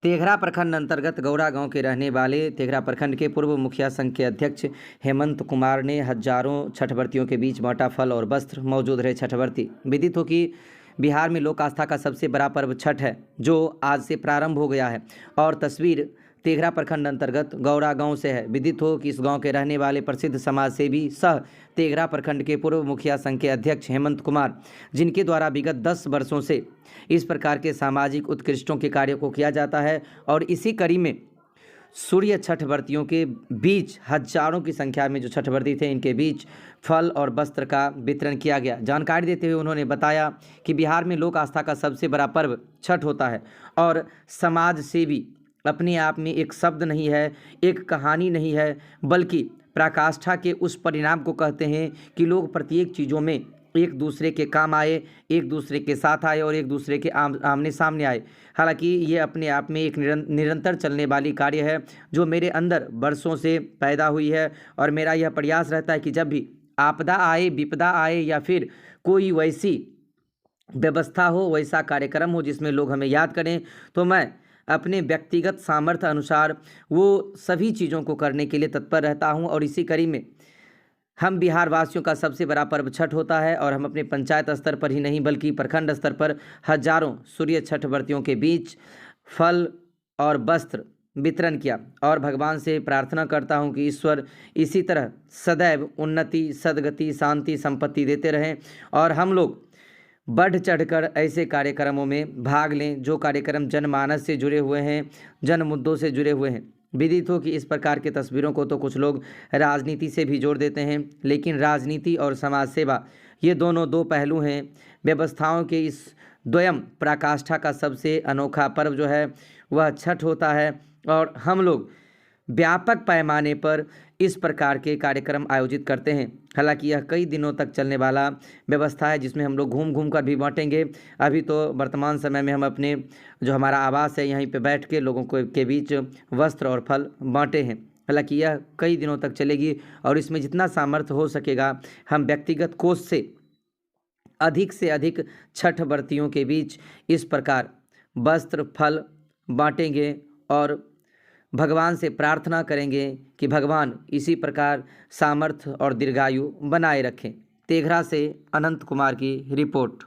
तेघरा प्रखंड अंतर्गत गौड़ा गांव के रहने वाले तेघरा प्रखंड के पूर्व मुखिया संघ के अध्यक्ष हेमंत कुमार ने हजारों छठव्रतियों के बीच बांटा फल और वस्त्र। मौजूद रहे छठव्रती। विदित हो कि बिहार में लोक आस्था का सबसे बड़ा पर्व छठ है, जो आज से प्रारंभ हो गया है और तस्वीर तेघरा प्रखंड अंतर्गत गौड़ा गांव से है। विदित हो कि इस गांव के रहने वाले प्रसिद्ध समाज सेवी सह तेघरा प्रखंड के पूर्व मुखिया संघ के अध्यक्ष हेमंत कुमार, जिनके द्वारा विगत 10 वर्षों से इस प्रकार के सामाजिक उत्कृष्टों के कार्यों को किया जाता है और इसी कड़ी में सूर्य छठ व्रतियों के बीच हजारों की संख्या में जो छठ व्रती थे, इनके बीच फल और वस्त्र का वितरण किया गया। जानकारी देते हुए उन्होंने बताया कि बिहार में लोक आस्था का सबसे बड़ा पर्व छठ होता है और समाज सेवी अपने आप में एक शब्द नहीं है, एक कहानी नहीं है, बल्कि पराकाष्ठा के उस परिणाम को कहते हैं कि लोग प्रत्येक चीज़ों में एक दूसरे के काम आए, एक दूसरे के साथ आए और एक दूसरे के आमने सामने आए। हालांकि ये अपने आप में एक निरंतर चलने वाली कार्य है जो मेरे अंदर वर्षों से पैदा हुई है और मेरा यह प्रयास रहता है कि जब भी आपदा आए, विपदा आए या फिर कोई वैसी व्यवस्था हो, वैसा कार्यक्रम हो जिसमें लोग हमें याद करें, तो मैं अपने व्यक्तिगत सामर्थ्य अनुसार वो सभी चीज़ों को करने के लिए तत्पर रहता हूं। और इसी कड़ी में हम बिहार वासियों का सबसे बड़ा पर्व छठ होता है और हम अपने पंचायत स्तर पर ही नहीं बल्कि प्रखंड स्तर पर हजारों सूर्य छठ व्रतियों के बीच फल और वस्त्र वितरण किया और भगवान से प्रार्थना करता हूं कि ईश्वर इसी तरह सदैव उन्नति, सद्गति, शांति, संपत्ति देते रहें और हम लोग बढ़ चढ़कर ऐसे कार्यक्रमों में भाग लें जो कार्यक्रम जनमानस से जुड़े हुए हैं, जन मुद्दों से जुड़े हुए हैं। विदित हो कि इस प्रकार के तस्वीरों को तो कुछ लोग राजनीति से भी जोड़ देते हैं, लेकिन राजनीति और समाज सेवा ये दोनों दो पहलू हैं। व्यवस्थाओं के इस द्वयम पराकाष्ठा का सबसे अनोखा पर्व जो है वह छठ होता है और हम लोग व्यापक पैमाने पर इस प्रकार के कार्यक्रम आयोजित करते हैं। हालांकि यह कई दिनों तक चलने वाला व्यवस्था है जिसमें हम लोग घूम घूम कर भी बांटेंगे। अभी तो वर्तमान समय में हम अपने जो हमारा आवास है यहीं पे बैठ के लोगों को के बीच वस्त्र और फल बांटे हैं। हालांकि यह कई दिनों तक चलेगी और इसमें जितना सामर्थ्य हो सकेगा हम व्यक्तिगत कोष से अधिक छठ व्रतियों के बीच इस प्रकार वस्त्र फल बांटेंगे और भगवान से प्रार्थना करेंगे कि भगवान इसी प्रकार सामर्थ्य और दीर्घायु बनाए रखें। तेघरा से अनंत कुमार की रिपोर्ट।